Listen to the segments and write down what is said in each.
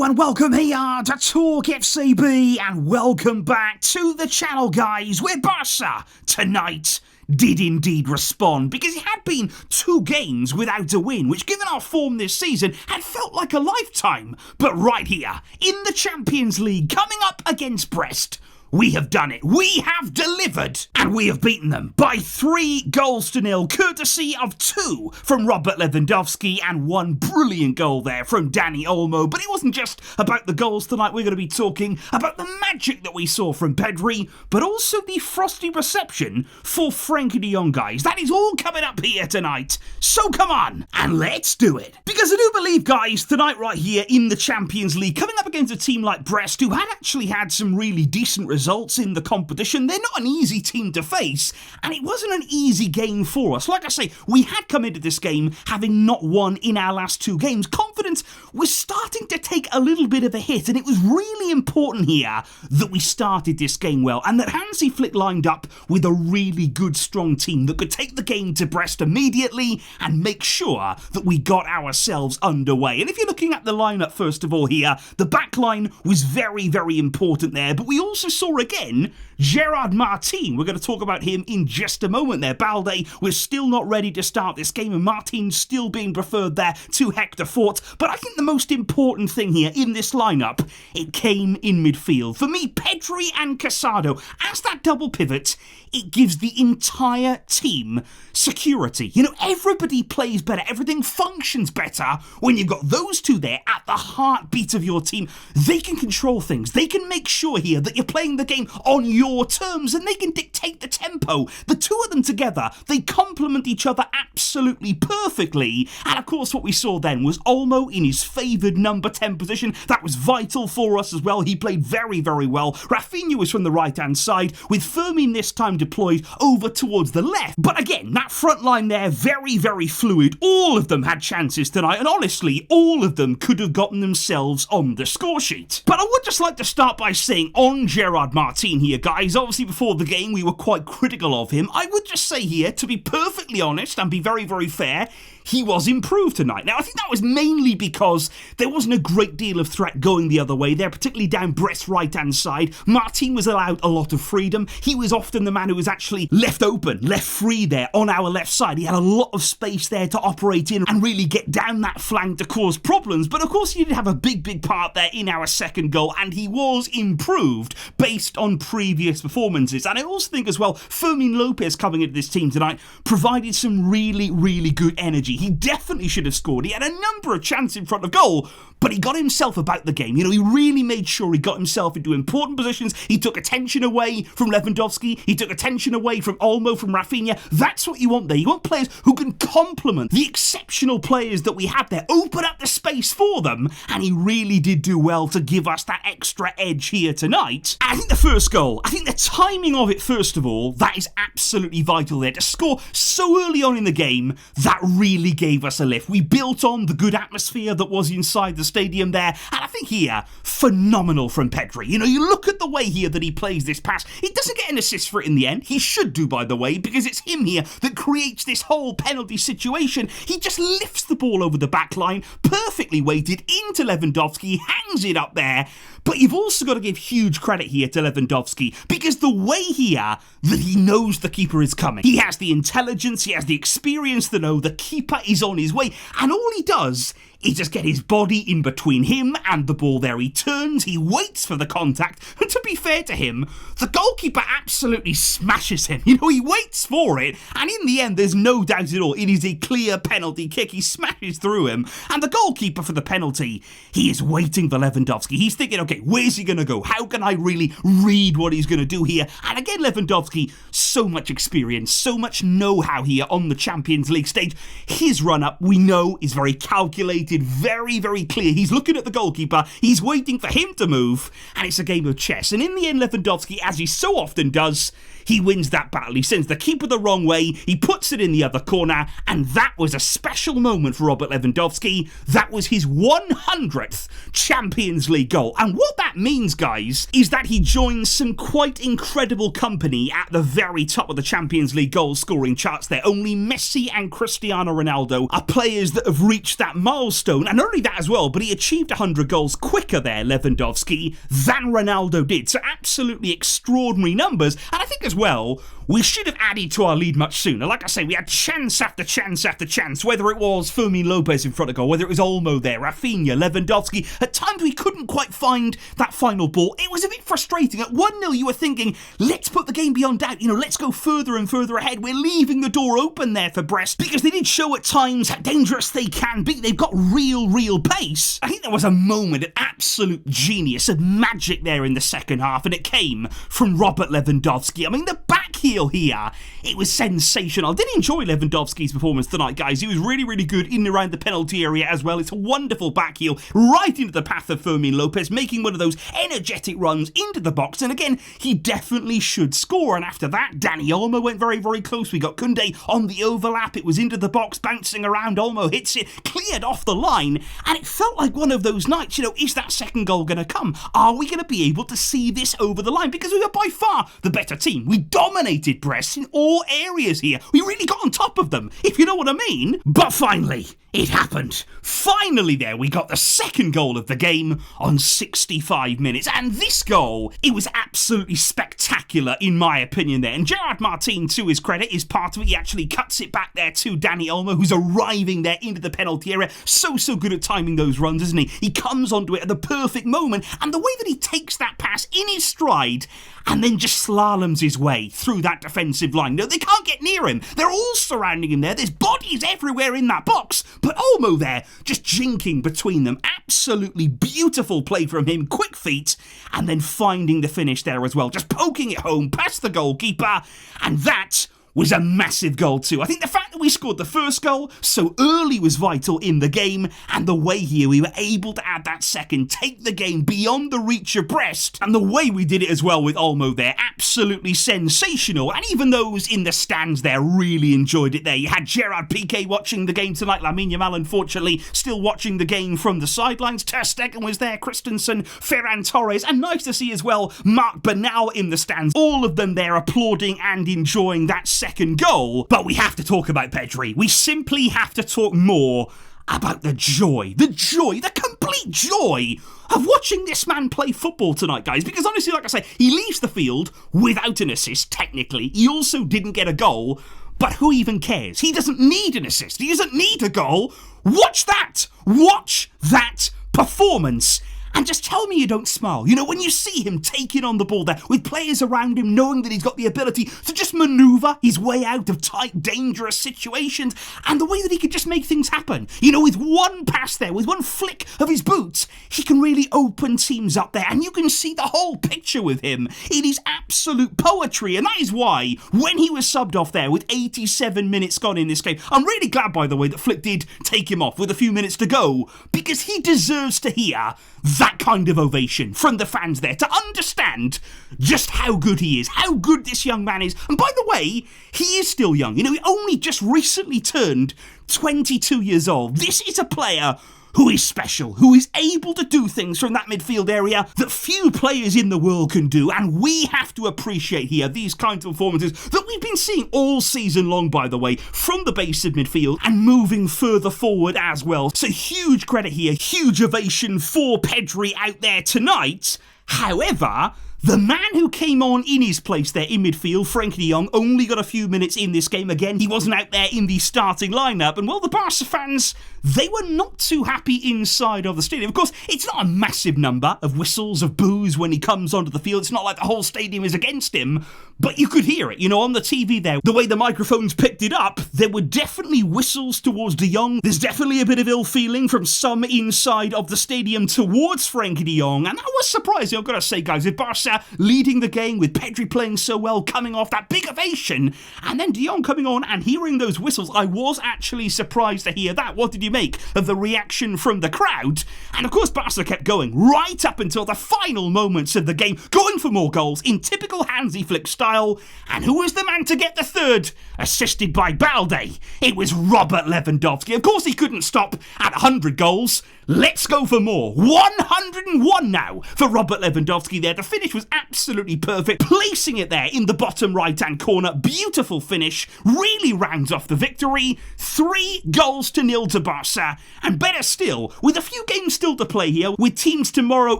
Hello and welcome here to TalkFCB and welcome back to the channel, guys, where Barca tonight did indeed respond, because it had been 2 games without a win, which given our form this season had felt like a lifetime. But right here in the Champions League, coming up against Brest, we have done it. We have delivered. And we have beaten them by 3-0, courtesy of 2 from Robert Lewandowski and 1 brilliant goal there from Dani Olmo. But it wasn't just about the goals tonight. We're going to be talking about the magic that we saw from Pedri, but also the frosty reception for Frenkie de Jong, guys. That is all coming up here tonight. So come on, and let's do it. Because I do believe, guys, tonight right here in the Champions League, coming up against a team like Brest, who had actually had some really decent results in the competition. They're not an easy team to face, and it wasn't an easy game for us. Like I say, we had come into this game having not won in our last 2 games. Confidence was starting to take a little bit of a hit, and it was really important here that we started this game well, and that Hansi Flick lined up with a really good, strong team that could take the game to Brest immediately and make sure that we got ourselves underway. And if you're looking at the lineup, first of all here, the back line was very, very important there, but we also saw again Gerard Martin. We're going to talk about him in just a moment there. Balde was still not ready to start this game, and Martin still being preferred there to Hector Fort. But I think the most important thing here in this lineup, it came in midfield. For me, Pedri and Casado, as that double pivot, it gives the entire team security. You know, everybody plays better, everything functions better when you've got those 2 there at the heartbeat of your team. They can control things. They can make sure here that you're playing the game on your terms, and they can dictate the tempo. The 2 of them together, they complement each other absolutely perfectly. And of course, what we saw then was Olmo in his favoured number 10 position. That was vital for us as well. He played very, very well. Rafinha was from the right-hand side, with Fermin this time deployed over towards the left. But again, that front line there, very, very fluid. All of them had chances tonight, and honestly, all of them could have gotten themselves on the score sheet. But I would just like to start by saying on Gerard Martin here, guys, obviously before the game we were quite critical of him. I would just say here, to be perfectly honest and be very, very fair, he was improved tonight. Now, I think that was mainly because there wasn't a great deal of threat going the other way there, particularly down Brest's right-hand side. Martin was allowed a lot of freedom. He was often the man who was actually left open, left free there on our left side. He had a lot of space there to operate in and really get down that flank to cause problems. But of course, he did have a big, big part there in our second goal, and he was improved based on previous performances. And I also think as well, Fermin Lopez coming into this team tonight provided some really, really good energy. He definitely should have scored. He had a number of chances in front of goal, but he got himself about the game. You know, he really made sure he got himself into important positions. He took attention away from Lewandowski. He took attention away from Olmo, from Rafinha. That's what you want there. You want players who can complement the exceptional players that we have there, open up the space for them, and he really did do well to give us that extra edge here tonight. And I think the first goal, I think the timing of it, first of all, that is absolutely vital there. To score so early on in the game, that really gave us a lift. We built on the good atmosphere that was inside the stadium there, and I think here, phenomenal from Pedri. You know, you look at the way here that he plays this pass. He doesn't get an assist for it in the end. He should do, by the way, because it's him here that creates this whole penalty situation. He just lifts the ball over the back line, perfectly weighted into Lewandowski, hangs it up there. But you've also got to give huge credit here to Lewandowski, because the way here that he knows the keeper is coming. He has the intelligence, he has the experience to know the keeper is on his way, and all he does is just get his body in between him and the ball there. He turns, he waits for the contact, and to be fair to him, the goalkeeper absolutely smashes him. You know, he waits for it, and in the end, there's no doubt at all, it is a clear penalty kick. He smashes through him, and the goalkeeper for the penalty, he is waiting for Lewandowski. He's thinking, okay, where's he going to go? How can I really read what he's going to do here? And again, Lewandowski, so much experience, so much know-how here on the Champions League stage. His run-up, we know, is very calculated, very, very clear. He's looking at the goalkeeper, he's waiting for him to move, and it's a game of chess. And in the end, Lewandowski, as he so often does, he wins that battle. He sends the keeper the wrong way, he puts it in the other corner, and that was a special moment for Robert Lewandowski. That was his 100th Champions League goal. And what that means, guys, is that he joins some quite incredible company at the very top of the Champions League goal scoring charts there. Only Messi and Cristiano Ronaldo are players that have reached that milestone, and not only that as well, but he achieved 100 goals quicker there, Lewandowski, than Ronaldo did. So absolutely extraordinary numbers, and I think as well, we should have added to our lead much sooner. Like I say, we had chance after chance after chance, whether it was Fermin Lopez in front of goal, whether it was Olmo there, Rafinha, Lewandowski. At times we couldn't quite find that final ball. It was a bit frustrating. At 1-0 you were thinking, let's put the game beyond doubt, let's go further and further ahead. We're leaving the door open there for Brest, because they did show at times how dangerous they can be. They've got real pace. I think there was a moment of absolute genius, of magic there in the second half, and it came from Robert Lewandowski. I mean, the back heel here, it was sensational. I did enjoy Lewandowski's performance tonight, guys. He was really good in and around the penalty area as well. It's a wonderful back heel right into the path of Fermin Lopez, making one of those energetic runs into the box, and again, he definitely should score. And after that, Dani Olmo went very close. We got Koundé on the overlap. It was into the box, bouncing around. Olmo hits it, cleared off the line, and it felt like one of those nights, is that second goal going to come? Are we going to be able to see this over the line? Because we were by far the better team. We dominated Brest in all areas here. We really got on top of them, if you know what I mean. But finally, it happened. Finally there, we got the second goal of the game on 65 minutes. And this goal, it was absolutely spectacular in my opinion there. And Gerard Martin, to his credit, is part of it. He actually cuts it back there to Dani Olmo, who's arriving there into the penalty area. So good at timing those runs, isn't he? He comes onto it at the perfect moment. And the way that he takes that pass in his stride and then just slaloms his way through that defensive line. No, they can't get near him. They're all surrounding him there. There's bodies everywhere in that box. But Olmo there, just jinking between them. Absolutely beautiful play from him. Quick feet. And then finding the finish there as well. Just poking it home past the goalkeeper. And that was a massive goal too. I think the fact that we scored the first goal so early was vital in the game, and the way here we were able to add that second, take the game beyond the reach of Brest, and the way we did it as well with Olmo there, absolutely sensational. And even those in the stands there really enjoyed it there. You had Gerard Piqué watching the game tonight, Lamine Yamal unfortunately still watching the game from the sidelines, Ter Stegen was there, Christensen, Ferran Torres, and nice to see as well Marc Bernal in the stands, all of them there applauding and enjoying that second goal. But we have to talk about Pedri. We simply have to talk more about the joy, the complete joy of watching this man play football tonight, guys. Because honestly, like I say, he leaves the field without an assist, technically. He also didn't get a goal, but who even cares? He doesn't need an assist. He doesn't need a goal. Watch that! Watch that performance! And just tell me you don't smile. When you see him taking on the ball there with players around him, knowing that he's got the ability to just maneuver his way out of tight, dangerous situations, and the way that he can just make things happen. With one pass there, with one flick of his boots, he can really open teams up there, and you can see the whole picture with him. It is absolute poetry, and that is why, when he was subbed off there with 87 minutes gone in this game, I'm really glad, by the way, that Flick did take him off with a few minutes to go, because he deserves to hear that kind of ovation from the fans there, to understand just how good he is, how good this young man is. And by the way, he is still young. He only just recently turned 22 years old. This is a player who is special, who is able to do things from that midfield area that few players in the world can do, and we have to appreciate here these kinds of performances that we've been seeing all season long, by the way, from the base of midfield and moving further forward as well. So huge credit here, huge ovation for Pedri out there tonight. However, the man who came on in his place there in midfield, Frenkie de Jong, only got a few minutes in this game. Again, he wasn't out there in the starting lineup. And well, the Barca fans, they were not too happy inside of the stadium. Of course, it's not a massive number of whistles, of boos when he comes onto the field. It's not like the whole stadium is against him. But you could hear it, on the TV there. The way the microphones picked it up, there were definitely whistles towards de Jong. There's definitely a bit of ill feeling from some inside of the stadium towards Frenkie de Jong. And that was surprising, I've got to say, guys. If Barca Barca leading the game with Pedri playing so well, coming off that big ovation, and then De Jong coming on and hearing those whistles. I was actually surprised to hear that. What did you make of the reaction from the crowd? And of course Barca kept going right up until the final moments of the game, going for more goals in typical Hansi Flick style. And who was the man to get the third? Assisted by Balde. It was Robert Lewandowski. Of course he couldn't stop at 100 goals. Let's go for more. 101 now for Robert Lewandowski there. The finish was absolutely perfect. Placing it there in the bottom right-hand corner. Beautiful finish. Really rounds off the victory. 3-0 to Barca. And better still, with a few games still to play here, with teams tomorrow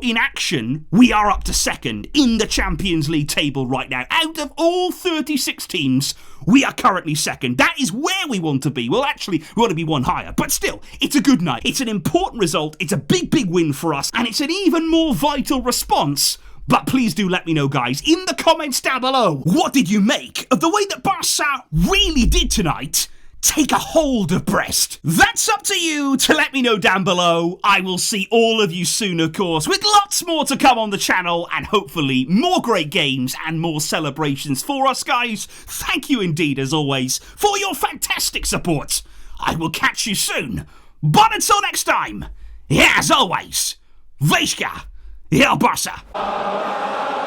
in action, we are up to second in the Champions League table right now. Out of all 36 teams, we are currently second. That is where we want to be. Well, actually, we want to be one higher. But still, it's a good night. It's an important result. It's a big, big win for us. And it's an even more vital response. But please do let me know, guys, in the comments down below. What did you make of the way that Barca really did tonight take a hold of Brest? That's up to you to let me know down below. I will see all of you soon, of course, with lots more to come on the channel and hopefully more great games and more celebrations for us, guys. Thank you indeed, as always, for your fantastic support. I will catch you soon. But until next time, as always, Vejska, El Barça.